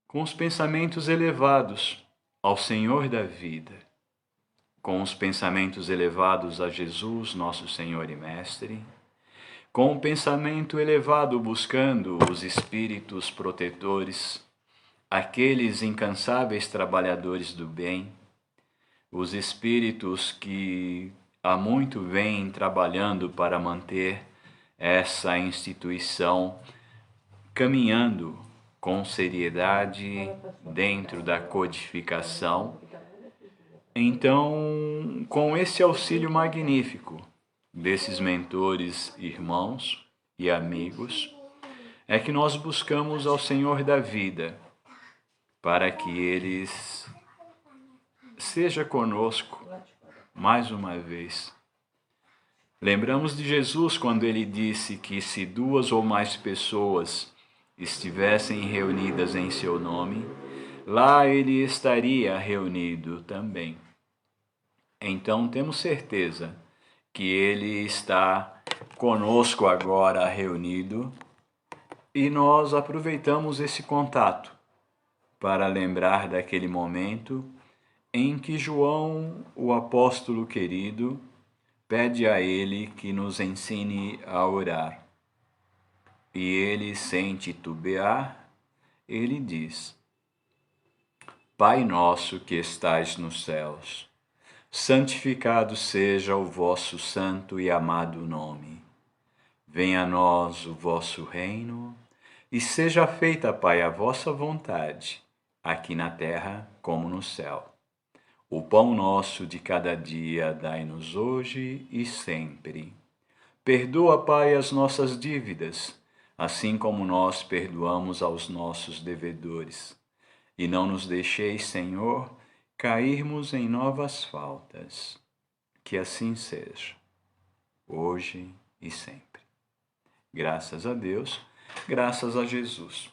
com os pensamentos elevados ao Senhor da vida, com os pensamentos elevados a Jesus, nosso Senhor e Mestre, com o pensamento elevado buscando os espíritos protetores, aqueles incansáveis trabalhadores do bem, os espíritos que há muito vêm trabalhando para manter essa instituição caminhando com seriedade dentro da codificação. Então, com esse auxílio magnífico desses mentores, irmãos e amigos, é que nós buscamos ao Senhor da vida, para que eles seja conosco mais uma vez. Lembramos de Jesus quando ele disse que se 2 ou mais pessoas estivessem reunidas em seu nome, lá ele estaria reunido também. Então temos certeza que ele está conosco agora reunido e nós aproveitamos esse contato para lembrar daquele momento em que João, o apóstolo querido, pede a ele que nos ensine a orar. E ele, sem titubear, ele diz: Pai nosso que estais nos céus, santificado seja o vosso santo e amado nome. Venha a nós o vosso reino, e seja feita, Pai, a vossa vontade, aqui na terra como no céu. O pão nosso de cada dia dai-nos hoje e sempre. Perdoa, Pai, as nossas dívidas, assim como nós perdoamos aos nossos devedores. E não nos deixeis, Senhor, cairmos em novas faltas. Que assim seja, hoje e sempre. Graças a Deus, graças a Jesus.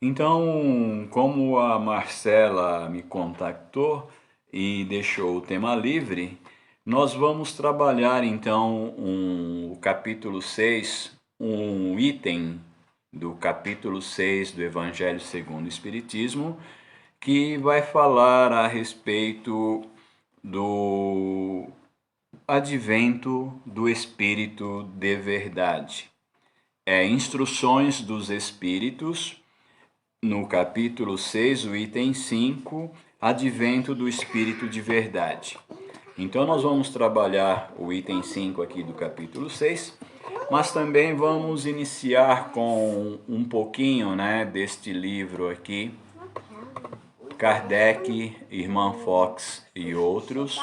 Então, como a Marcela me contactou e deixou o tema livre, nós vamos trabalhar então o capítulo 6, um item do capítulo 6 do Evangelho segundo o Espiritismo, que vai falar a respeito do advento do Espírito de verdade. Instruções dos Espíritos. No capítulo 6, o item 5, Advento do Espírito de Verdade. Então, nós vamos trabalhar o item 5 aqui do capítulo 6, mas também vamos iniciar com um pouquinho deste livro aqui, Kardec, Irmã Fox e outros,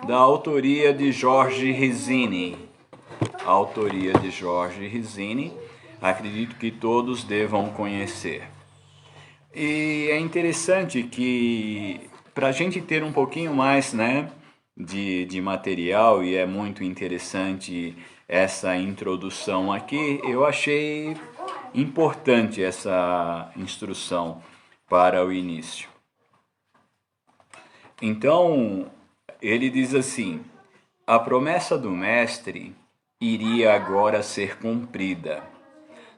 da autoria de Jorge Rizzini. A autoria de Jorge Rizzini, acredito que todos devam conhecer. E é interessante que, para a gente ter um pouquinho mais de material, e é muito interessante essa introdução aqui, eu achei importante essa instrução para o início. Então, ele diz assim: a promessa do Mestre iria agora ser cumprida.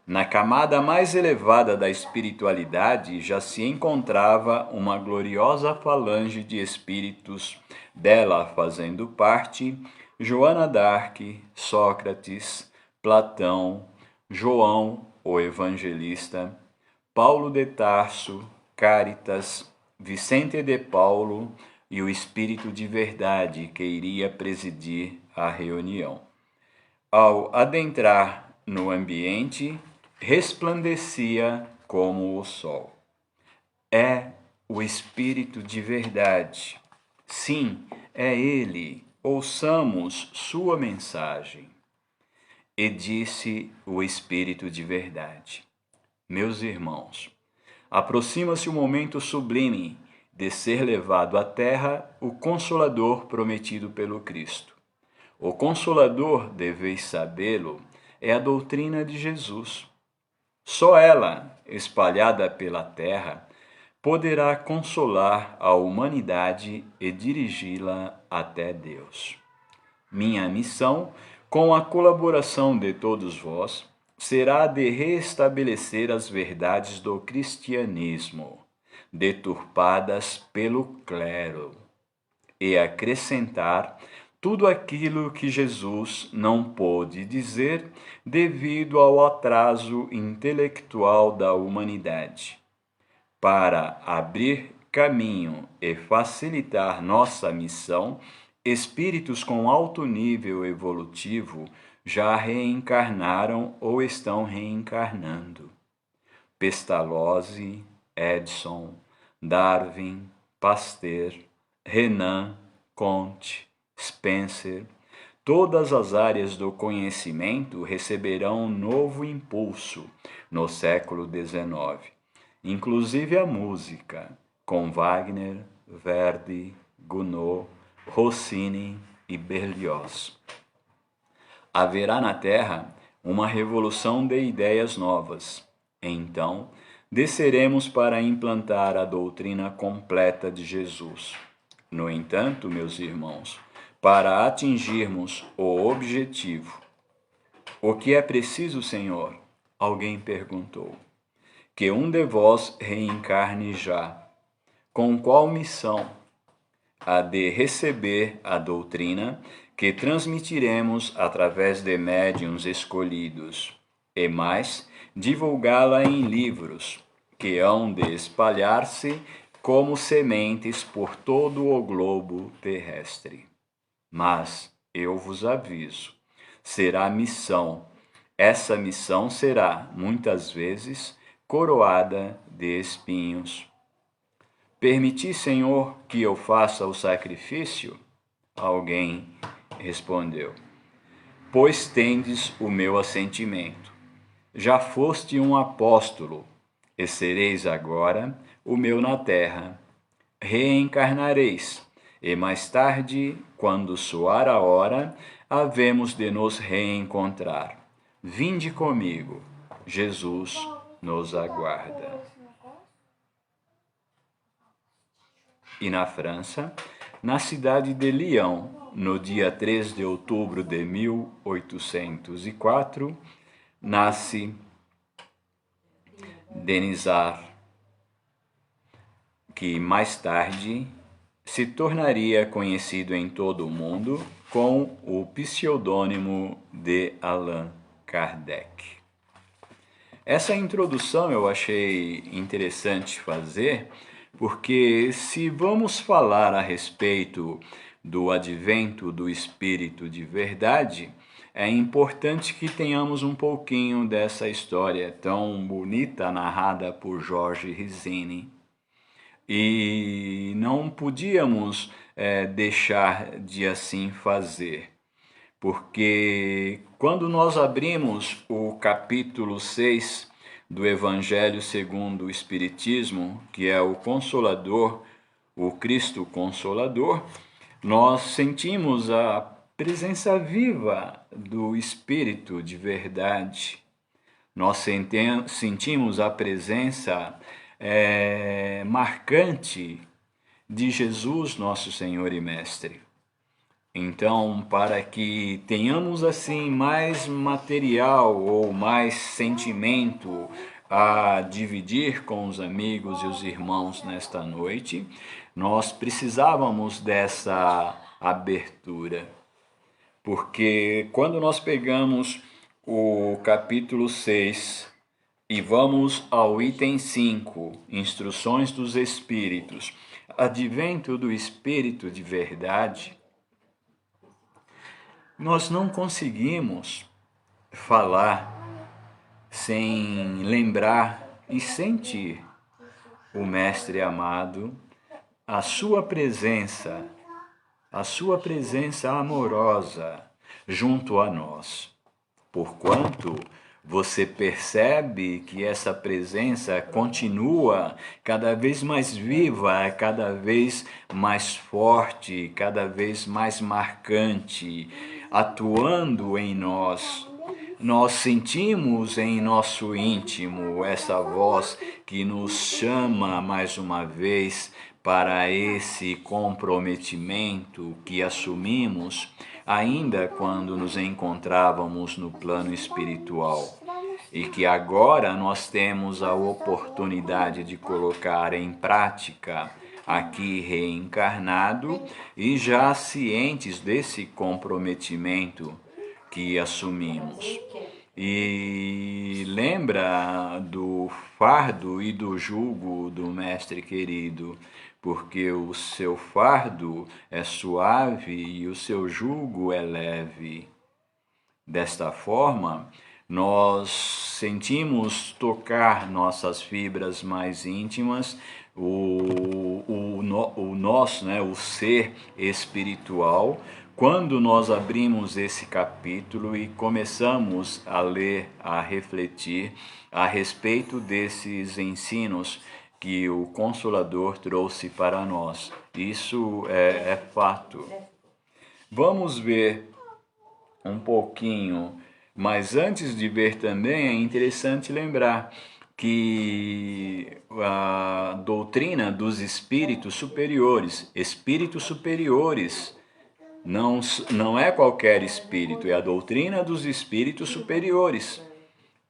Na camada mais elevada da espiritualidade já se encontrava uma gloriosa falange de espíritos, dela fazendo parte Joana d'Arc, Sócrates, Platão, João, o Evangelista, Paulo de Tarso, Cáritas, Vicente de Paulo e o Espírito de Verdade que iria presidir a reunião. Ao adentrar no ambiente, resplandecia como o sol. É o Espírito de Verdade. Sim, é Ele. Ouçamos sua mensagem. E disse o Espírito de Verdade: meus irmãos, aproxima-se o momento sublime de ser levado à terra o Consolador prometido pelo Cristo. O Consolador, deveis sabê-lo, é a doutrina de Jesus. Só ela, espalhada pela terra, poderá consolar a humanidade e dirigi-la até Deus. Minha missão, com a colaboração de todos vós, será de restabelecer as verdades do cristianismo, deturpadas pelo clero, e acrescentar tudo aquilo que Jesus não pôde dizer devido ao atraso intelectual da humanidade. Para abrir caminho e facilitar nossa missão, espíritos com alto nível evolutivo já reencarnaram ou estão reencarnando. Pestalozzi, Edison, Darwin, Pasteur, Renan, Comte, Spencer, todas as áreas do conhecimento receberão um novo impulso no século XIX, inclusive a música, com Wagner, Verdi, Gounod, Rossini e Berlioz. Haverá na Terra uma revolução de ideias novas. Então, desceremos para implantar a doutrina completa de Jesus. No entanto, meus irmãos, para atingirmos o objetivo, o que é preciso, Senhor? Alguém perguntou. Que um de vós reencarne já. Com qual missão? A de receber a doutrina que transmitiremos através de médiuns escolhidos, e mais, divulgá-la em livros, que hão de espalhar-se como sementes por todo o globo terrestre. Mas, eu vos aviso, será missão. Essa missão será, muitas vezes, coroada de espinhos. Permiti, Senhor, que eu faça o sacrifício? Alguém respondeu. Pois tendes o meu assentimento. Já foste um apóstolo, e sereis agora o meu na terra. Reencarnareis, e mais tarde, quando soar a hora, havemos de nos reencontrar. Vinde comigo, Jesus nos aguarda. E na França, na cidade de Lyon, no dia 3 de outubro de 1804, nasce Denisard, que mais tarde se tornaria conhecido em todo o mundo com o pseudônimo de Allan Kardec. Essa introdução eu achei interessante fazer, porque se vamos falar a respeito do advento do Espírito de verdade, é importante que tenhamos um pouquinho dessa história tão bonita narrada por Jorge Risini. E não podíamos deixar de assim fazer, porque quando nós abrimos o capítulo 6 do Evangelho segundo o Espiritismo, que é o Consolador, o Cristo Consolador, nós sentimos a presença viva do Espírito de verdade. Nós sentimos a presença marcante de Jesus, nosso Senhor e Mestre. Então, para que tenhamos assim mais material ou mais sentimento a dividir com os amigos e os irmãos nesta noite, nós precisávamos dessa abertura. Porque quando nós pegamos o capítulo 6 e vamos ao item 5, Instruções dos Espíritos, Advento do Espírito de Verdade, nós não conseguimos falar sem lembrar e sentir o Mestre amado, a sua presença amorosa junto a nós. Porquanto você percebe que essa presença continua cada vez mais viva, cada vez mais forte, cada vez mais marcante, atuando em nós. Nós sentimos em nosso íntimo essa voz que nos chama mais uma vez para esse comprometimento que assumimos ainda quando nos encontrávamos no plano espiritual. e que agora nós temos a oportunidade de colocar em prática aqui reencarnado e já cientes desse comprometimento que assumimos. E lembra do fardo e do jugo do Mestre querido, porque o seu fardo é suave e o seu jugo é leve. Desta forma, nós sentimos tocar nossas fibras mais íntimas, o nosso, né, o ser espiritual, quando nós abrimos esse capítulo e começamos a ler, a refletir a respeito desses ensinos que o Consolador trouxe para nós. Isso é fato. Vamos ver um pouquinho, mas antes de ver também é interessante lembrar que a doutrina dos espíritos superiores, não é qualquer espírito, é a doutrina dos espíritos superiores.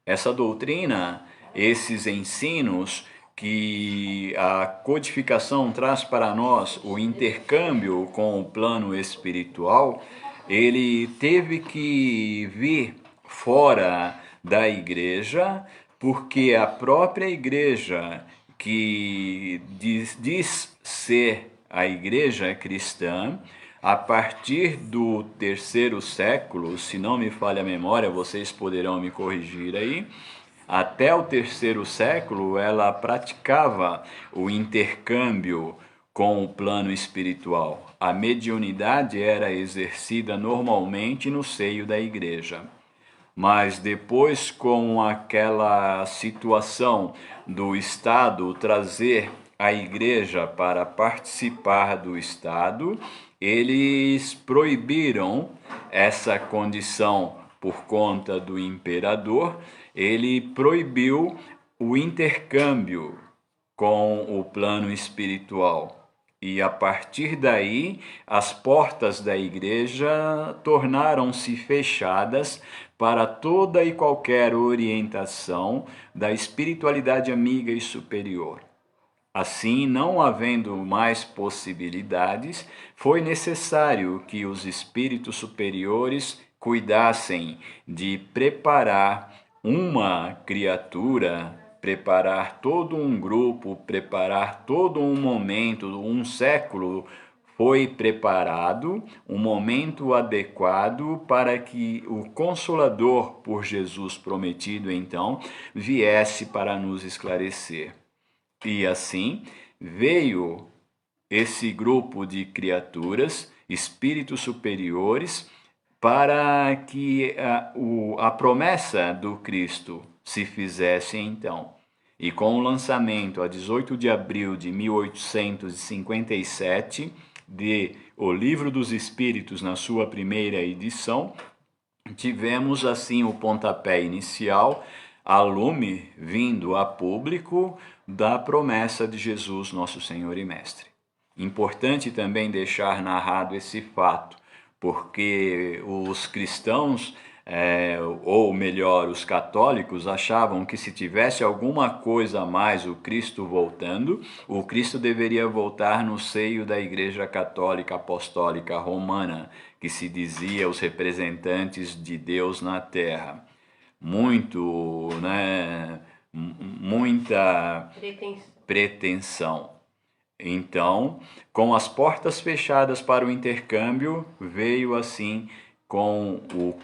Essa doutrina, esses ensinos que a codificação traz para nós, o intercâmbio com o plano espiritual, ele teve que vir fora da igreja, porque a própria igreja, que diz ser a igreja cristã, a partir do 3º século, se não me falha a memória, vocês poderão me corrigir aí, até o 3º século ela praticava o intercâmbio com o plano espiritual. A mediunidade era exercida normalmente no seio da igreja. Mas depois, com aquela situação do Estado trazer a igreja para participar do Estado, eles proibiram essa condição por conta do imperador. Ele proibiu o intercâmbio com o plano espiritual. E a partir daí, as portas da igreja tornaram-se fechadas para toda e qualquer orientação da espiritualidade amiga e superior. Assim, não havendo mais possibilidades, foi necessário que os espíritos superiores cuidassem de preparar uma criatura, preparar todo um grupo, preparar todo um momento, um século foi preparado, um momento adequado para que o Consolador por Jesus prometido, então, viesse para nos esclarecer. E assim veio esse grupo de criaturas, espíritos superiores, para que a promessa do Cristo se fizesse então. E com o lançamento, a 18 de abril de 1857, de O Livro dos Espíritos, na sua primeira edição, tivemos assim o pontapé inicial, a lume vindo a público da promessa de Jesus, nosso Senhor e Mestre. Importante também deixar narrado esse fato, porque os cristãos, ou melhor, os católicos, achavam que se tivesse alguma coisa a mais o Cristo voltando, o Cristo deveria voltar no seio da Igreja Católica Apostólica Romana, que se dizia os representantes de Deus na Terra. Muita pretensão. Então, com as portas fechadas para o intercâmbio, veio assim com o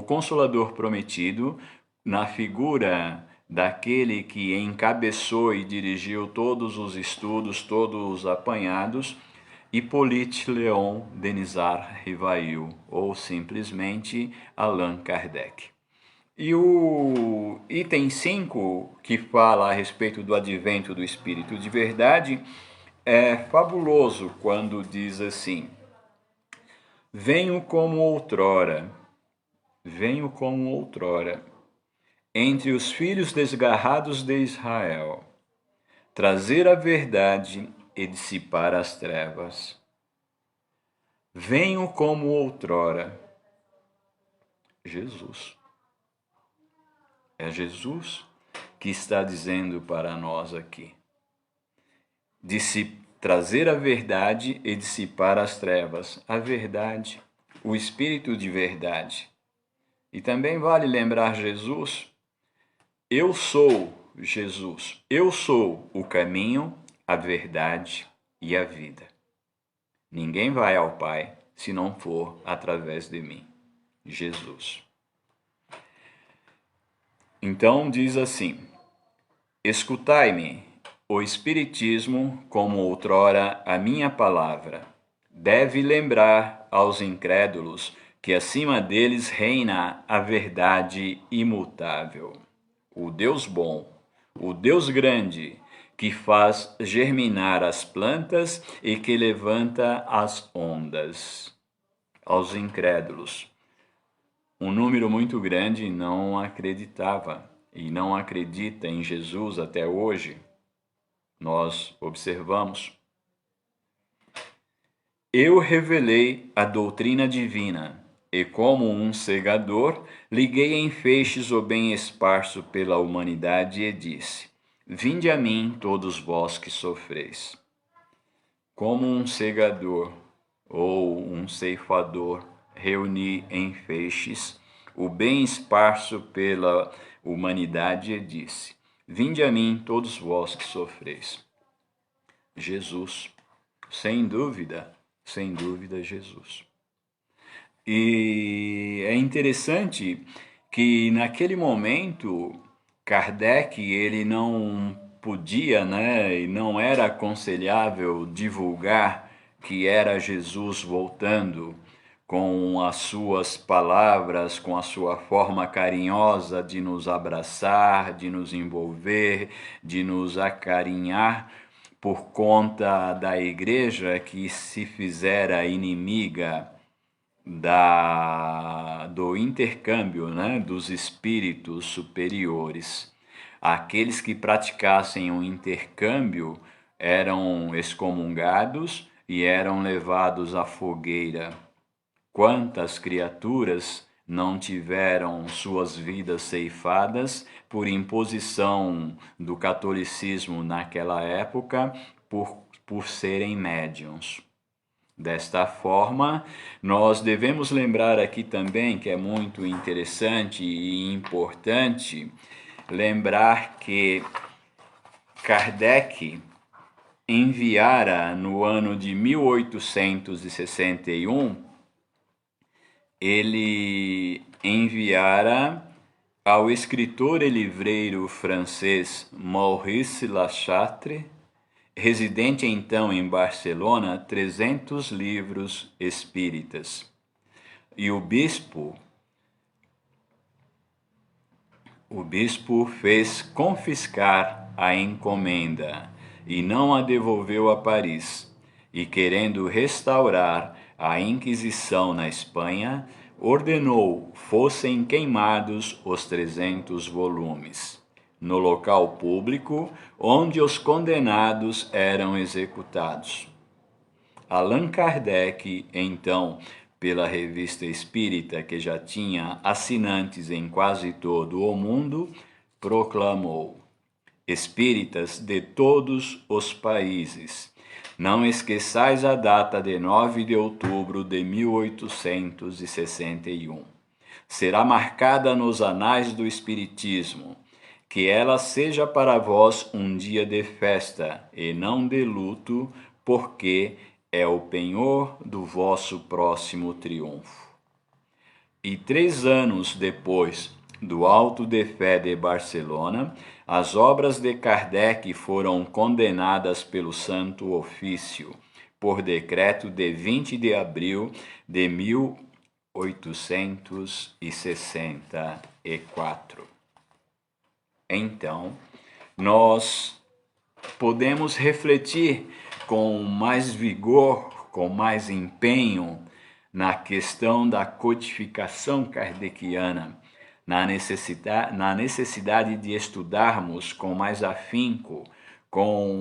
Consolador prometido, na figura daquele que encabeçou e dirigiu todos os estudos, todos os apanhados, Hippolyte Léon Denisard Rivail, ou simplesmente Allan Kardec. E o item 5, que fala a respeito do advento do Espírito de Verdade, é fabuloso quando diz assim: venho como outrora, entre os filhos desgarrados de Israel, trazer a verdade e dissipar as trevas. Venho como outrora. Jesus. É Jesus que está dizendo para nós aqui. De se trazer a verdade e dissipar as trevas. A verdade, o Espírito de verdade. E também vale lembrar Jesus. Eu sou Jesus. Eu sou o caminho, a verdade e a vida. Ninguém vai ao Pai se não for através de mim. Jesus. Então diz assim: escutai-me, o Espiritismo, como outrora a minha palavra, deve lembrar aos incrédulos que acima deles reina a verdade imutável, o Deus bom, o Deus grande, que faz germinar as plantas e que levanta as ondas. Aos incrédulos. Um número muito grande não acreditava e não acredita em Jesus até hoje. Nós observamos. Eu revelei a doutrina divina e, como um segador, liguei em feixes o bem esparso pela humanidade e disse: vinde a mim, todos vós que sofreis. Como um segador ou um ceifador, reuni em feixes o bem esparso pela humanidade e disse: vinde a mim, todos vós que sofreis. Jesus, sem dúvida, Jesus. E é interessante que naquele momento Kardec ele não podia, e não era aconselhável divulgar que era Jesus voltando com as suas palavras, com a sua forma carinhosa de nos abraçar, de nos envolver, de nos acarinhar, por conta da igreja que se fizera inimiga do intercâmbio, dos espíritos superiores. Aqueles que praticassem o intercâmbio eram excomungados e eram levados à fogueira. Quantas criaturas não tiveram suas vidas ceifadas por imposição do catolicismo naquela época, por serem médiuns. Desta forma, nós devemos lembrar aqui também que é muito interessante e importante lembrar que Kardec enviara no ano de 1861, ele enviara ao escritor e livreiro francês Maurice Lachatre, residente então em Barcelona, 300 livros espíritas. E o bispo fez confiscar a encomenda e não a devolveu a Paris. E querendo restaurar a Inquisição na Espanha, ordenou fossem queimados os 300 volumes, no local público onde os condenados eram executados. Allan Kardec, então, pela Revista Espírita, que já tinha assinantes em quase todo o mundo, proclamou: Espíritas de todos os países, não esqueçais a data de 9 de outubro de 1861. Será marcada nos anais do Espiritismo. Que ela seja para vós um dia de festa e não de luto, porque é o penhor do vosso próximo triunfo. E 3 anos depois do Auto de Fé de Barcelona, as obras de Kardec foram condenadas pelo Santo Ofício, por decreto de 20 de abril de 1864. Então, nós podemos refletir com mais vigor, com mais empenho na questão da codificação kardeciana, na necessidade de estudarmos com mais afinco, com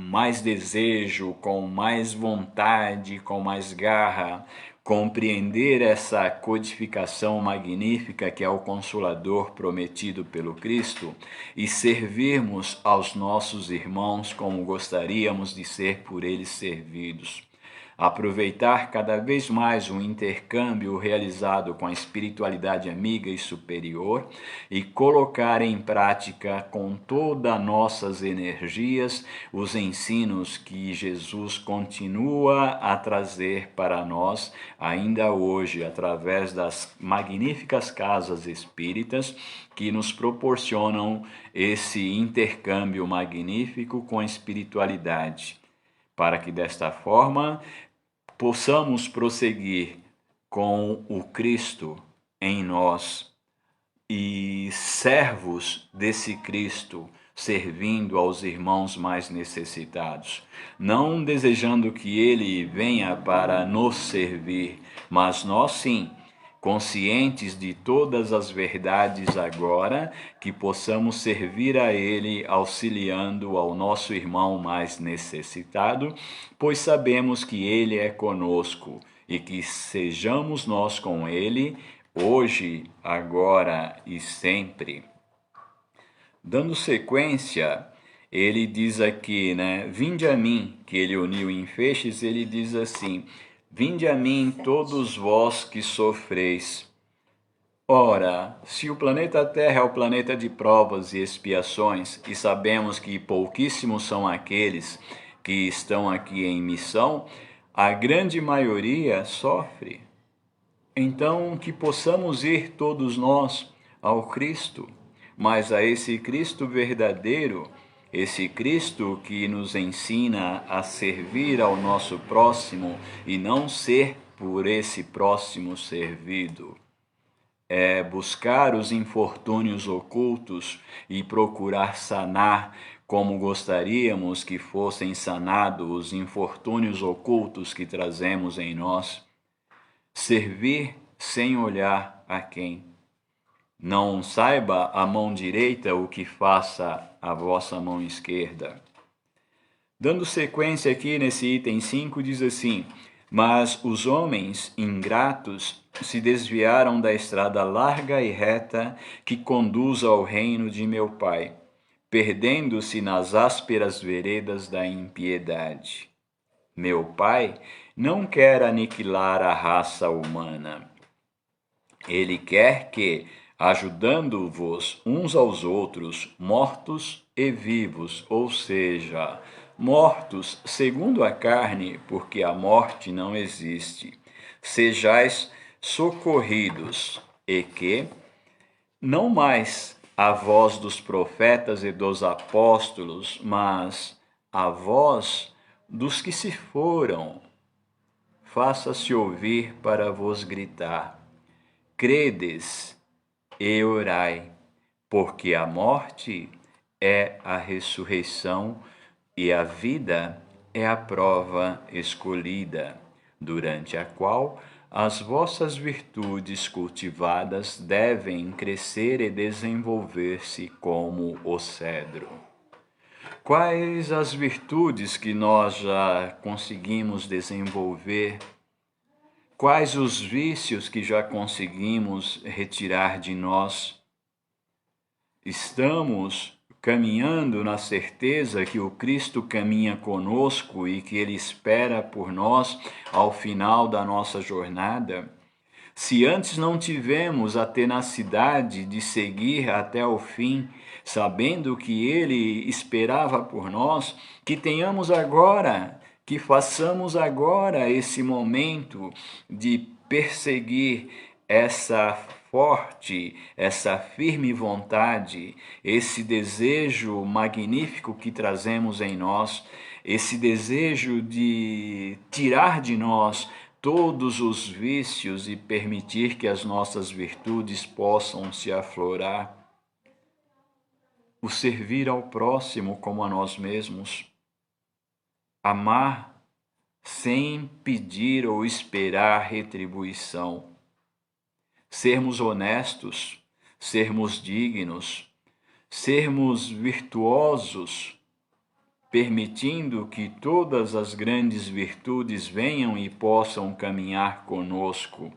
mais desejo, com mais vontade, com mais garra, compreender essa codificação magnífica que é o Consolador prometido pelo Cristo e servirmos aos nossos irmãos como gostaríamos de ser por eles servidos. Aproveitar cada vez mais o intercâmbio realizado com a espiritualidade amiga e superior e colocar em prática com todas as nossas energias os ensinos que Jesus continua a trazer para nós ainda hoje através das magníficas casas espíritas que nos proporcionam esse intercâmbio magnífico com a espiritualidade, para que desta forma possamos prosseguir com o Cristo em nós e servos desse Cristo, servindo aos irmãos mais necessitados, não desejando que ele venha para nos servir, mas nós sim, conscientes de todas as verdades agora, que possamos servir a ele auxiliando ao nosso irmão mais necessitado, pois sabemos que ele é conosco e que sejamos nós com ele, hoje, agora e sempre. Dando sequência, ele diz aqui, vinde a mim, que ele uniu em feixes, ele diz assim, vinde a mim todos vós que sofreis. Ora, se o planeta Terra é o planeta de provas e expiações, e sabemos que pouquíssimos são aqueles que estão aqui em missão, a grande maioria sofre. Então, que possamos ir todos nós ao Cristo, mas a esse Cristo verdadeiro, esse Cristo que nos ensina a servir ao nosso próximo e não ser por esse próximo servido. É buscar os infortúnios ocultos e procurar sanar como gostaríamos que fossem sanados os infortúnios ocultos que trazemos em nós. Servir sem olhar a quem. Não saiba a mão direita o que faça a vossa mão esquerda. Dando sequência aqui nesse item 5, diz assim, mas os homens ingratos se desviaram da estrada larga e reta que conduz ao reino de meu Pai, perdendo-se nas ásperas veredas da impiedade. Meu Pai não quer aniquilar a raça humana. Ele quer que, ajudando-vos uns aos outros, mortos e vivos, ou seja, mortos segundo a carne, porque a morte não existe, sejais socorridos, e que, não mais a voz dos profetas e dos apóstolos, mas a voz dos que se foram, faça-se ouvir para vos gritar. Credes e orai, porque a morte é a ressurreição e a vida é a prova escolhida, durante a qual as vossas virtudes cultivadas devem crescer e desenvolver-se como o cedro. Quais as virtudes que nós já conseguimos desenvolver? Quais os vícios que já conseguimos retirar de nós? Estamos caminhando na certeza que o Cristo caminha conosco e que Ele espera por nós ao final da nossa jornada? Se antes não tivemos a tenacidade de seguir até o fim, sabendo que Ele esperava por nós, que tenhamos agora, que façamos agora esse momento de perseguir essa forte, essa firme vontade, esse desejo magnífico que trazemos em nós, esse desejo de tirar de nós todos os vícios e permitir que as nossas virtudes possam se aflorar. O servir ao próximo como a nós mesmos. Amar sem pedir ou esperar retribuição. Sermos honestos, sermos dignos, sermos virtuosos, permitindo que todas as grandes virtudes venham e possam caminhar conosco,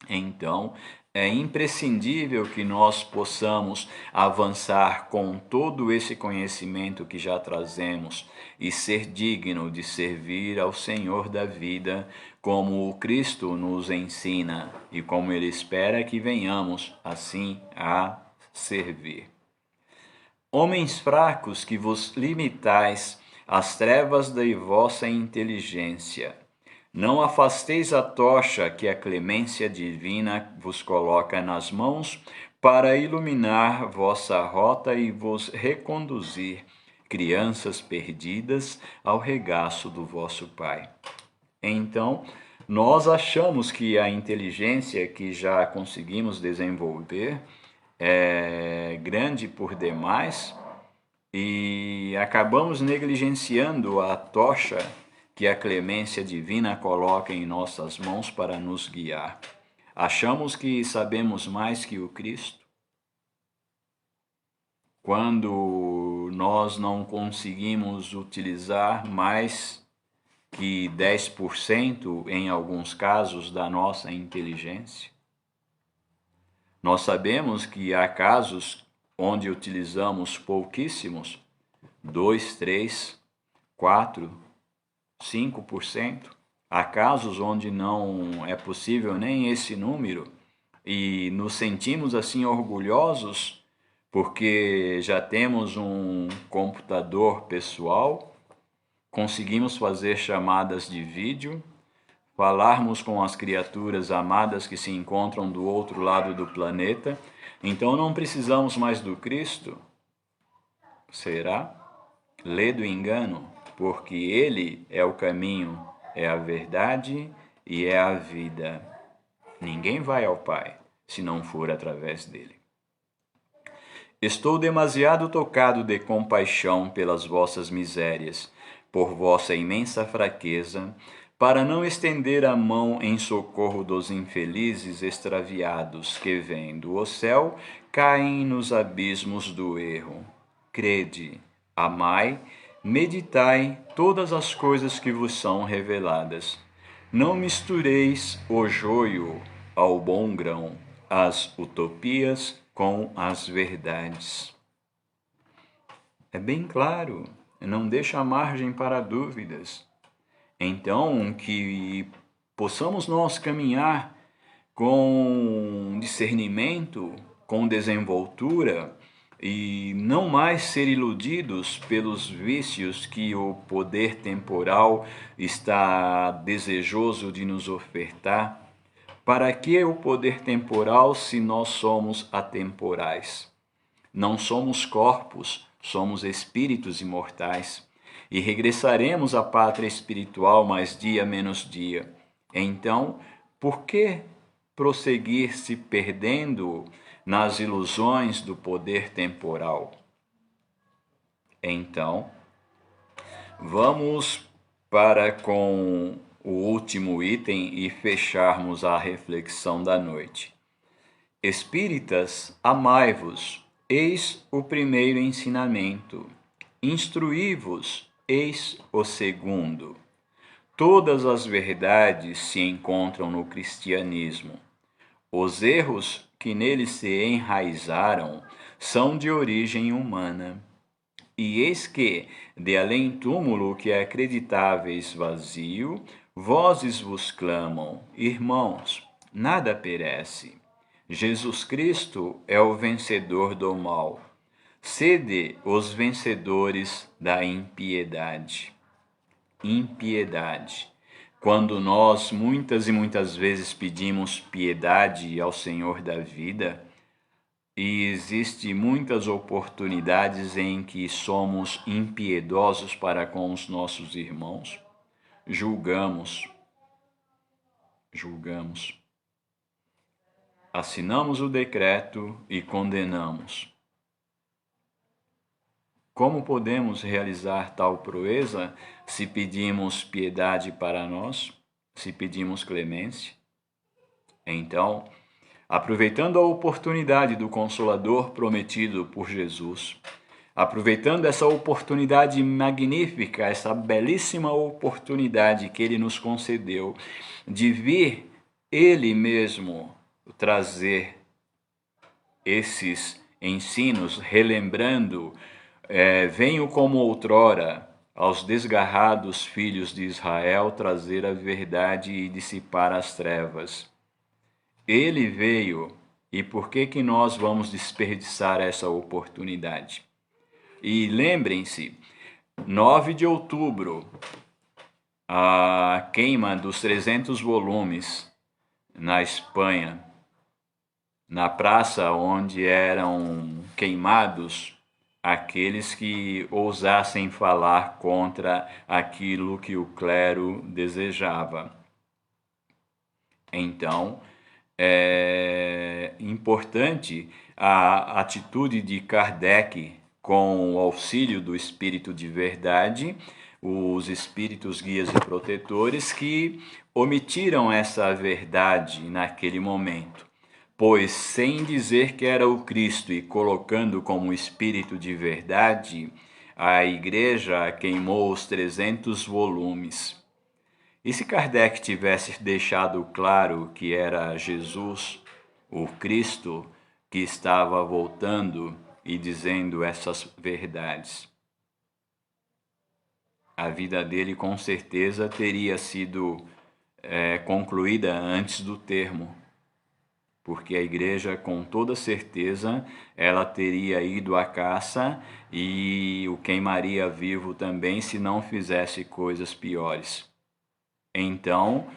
então é imprescindível que nós possamos avançar com todo esse conhecimento que já trazemos e ser digno de servir ao Senhor da vida, como o Cristo nos ensina e como Ele espera que venhamos assim a servir. Homens fracos, que vos limitais às trevas da vossa inteligência, não afasteis a tocha que a clemência divina vos coloca nas mãos para iluminar vossa rota e vos reconduzir, crianças perdidas, ao regaço do vosso Pai. Então, nós achamos que a inteligência que já conseguimos desenvolver é grande por demais e acabamos negligenciando a tocha que a clemência divina coloca em nossas mãos para nos guiar. Achamos que sabemos mais que o Cristo quando nós não conseguimos utilizar mais que 10% em alguns casos da nossa inteligência. Nós sabemos que há casos onde utilizamos pouquíssimos, 2, 3, 4, 5%. Há casos onde não é possível nem esse número e nos sentimos assim orgulhosos porque já temos um computador pessoal, conseguimos fazer chamadas de vídeo, falarmos com as criaturas amadas que se encontram do outro lado do planeta, então não precisamos mais do Cristo? Será? Lê do engano, porque Ele é o caminho, é a verdade e é a vida. Ninguém vai ao Pai se não for através dele. Estou demasiado tocado de compaixão pelas vossas misérias, por vossa imensa fraqueza, para não estender a mão em socorro dos infelizes extraviados que, vendo o céu, caem nos abismos do erro. Crede, amai, meditai todas as coisas que vos são reveladas. Não mistureis o joio ao bom grão, as utopias com as verdades. É bem claro, não deixa margem para dúvidas. Então, que possamos nós caminhar com discernimento, com desenvoltura e não mais ser iludidos pelos vícios que o poder temporal está desejoso de nos ofertar. Para que o poder temporal se nós somos atemporais? Não somos corpos, somos espíritos imortais. E regressaremos à pátria espiritual mais dia menos dia. Então, por que prosseguir se perdendo nas ilusões do poder temporal? Então, vamos para com o último item e fecharmos a reflexão da noite. Espíritas, amai-vos, eis o primeiro ensinamento. Instruí-vos, eis o segundo. Todas as verdades se encontram no cristianismo. Os erros que nele se enraizaram são de origem humana. E eis que, de além-túmulo que acreditáveis vazio, vozes vos clamam, irmãos, nada perece. Jesus Cristo é o vencedor do mal. Sede os vencedores da impiedade. Impiedade. Quando nós muitas e muitas vezes pedimos piedade ao Senhor da vida, e existem muitas oportunidades em que somos impiedosos para com os nossos irmãos, julgamos, assinamos o decreto e condenamos. Como podemos realizar tal proeza se pedimos piedade para nós, se pedimos clemência? Então, aproveitando a oportunidade do Consolador prometido por Jesus, aproveitando essa oportunidade magnífica, essa belíssima oportunidade que Ele nos concedeu de vir Ele mesmo trazer esses ensinos, relembrando, venho como outrora aos desgarrados filhos de Israel trazer a verdade e dissipar as trevas. Ele veio, e por que nós vamos desperdiçar essa oportunidade? E lembrem-se, 9 de outubro, a queima dos 300 volumes na Espanha, na praça onde eram queimados aqueles que ousassem falar contra aquilo que o clero desejava. Então, é importante a atitude de Kardec com o auxílio do Espírito de Verdade, os espíritos guias e protetores que omitiram essa verdade naquele momento. Pois, sem dizer que era o Cristo e colocando como Espírito de Verdade, a Igreja queimou os 300 volumes. E se Kardec tivesse deixado claro que era Jesus, o Cristo, que estava voltando e dizendo essas verdades, a vida dele com certeza teria sido concluída antes do termo, porque a igreja, com toda certeza, ela teria ido à caça e o queimaria vivo também se não fizesse coisas piores. Então,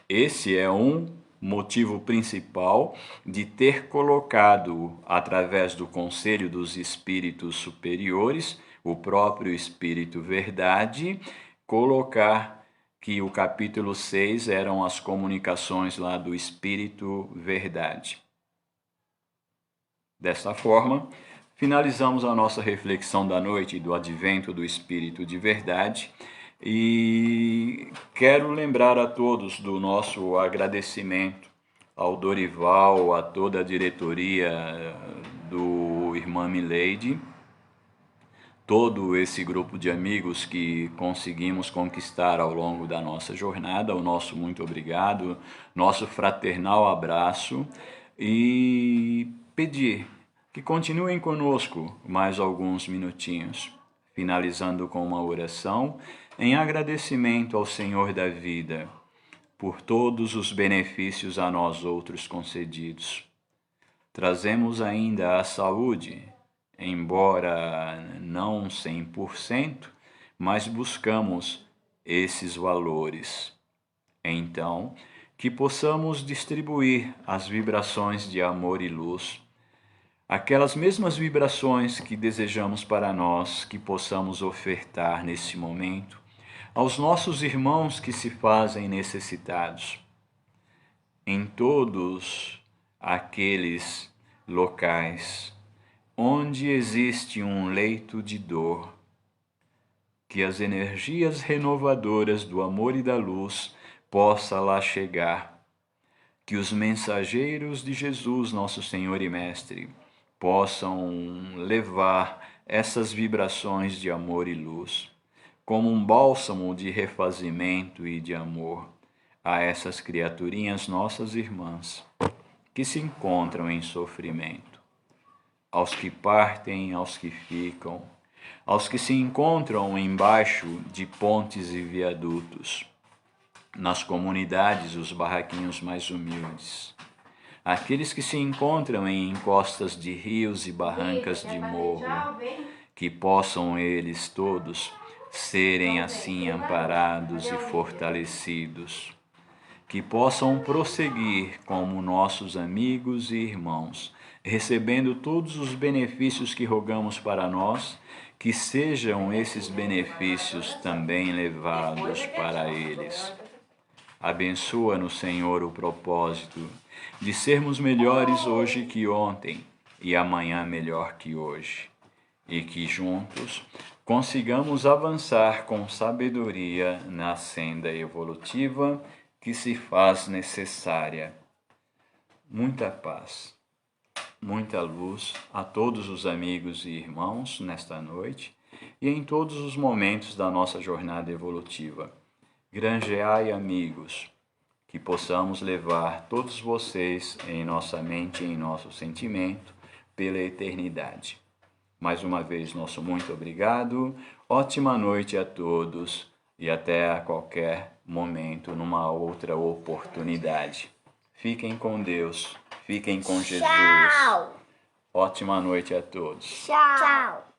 esse é um motivo principal de ter colocado, através do conselho dos espíritos superiores, o próprio Espírito Verdade, colocar que o capítulo 6 eram as comunicações lá do Espírito Verdade. Dessa forma, finalizamos a nossa reflexão da noite do advento do Espírito de Verdade e quero lembrar a todos do nosso agradecimento ao Dorival, a toda a diretoria do Irmã Mileide, todo esse grupo de amigos que conseguimos conquistar ao longo da nossa jornada, o nosso muito obrigado, nosso fraternal abraço e pedir que continuem conosco mais alguns minutinhos, finalizando com uma oração em agradecimento ao Senhor da vida por todos os benefícios a nós outros concedidos. Trazemos ainda a saúde, embora não 100%, mas buscamos esses valores. Então, que possamos distribuir as vibrações de amor e luz, aquelas mesmas vibrações que desejamos para nós, que possamos ofertar nesse momento aos nossos irmãos que se fazem necessitados, em todos aqueles locais onde existe um leito de dor, que as energias renovadoras do amor e da luz possam lá chegar, que os mensageiros de Jesus, nosso Senhor e Mestre, possam levar essas vibrações de amor e luz, como um bálsamo de refazimento e de amor a essas criaturinhas nossas irmãs, que se encontram em sofrimento, aos que partem, aos que ficam, aos que se encontram embaixo de pontes e viadutos, nas comunidades, os barraquinhos mais humildes, aqueles que se encontram em encostas de rios e barrancas de morro, que possam eles todos serem assim amparados e fortalecidos, que possam prosseguir como nossos amigos e irmãos, recebendo todos os benefícios que rogamos para nós, que sejam esses benefícios também levados para eles. Abençoa-nos, Senhor, o propósito de sermos melhores hoje que ontem e amanhã melhor que hoje, e que juntos consigamos avançar com sabedoria na senda evolutiva que se faz necessária. Muita paz. muita luz a todos os amigos e irmãos nesta noite e em todos os momentos da nossa jornada evolutiva. Granjeai amigos, que possamos levar todos vocês em nossa mente e em nosso sentimento pela eternidade. Mais uma vez, nosso muito obrigado, ótima noite a todos e até a qualquer momento, numa outra oportunidade. Fiquem com Deus, fiquem com Jesus. Tchau. Ótima noite a todos. Tchau.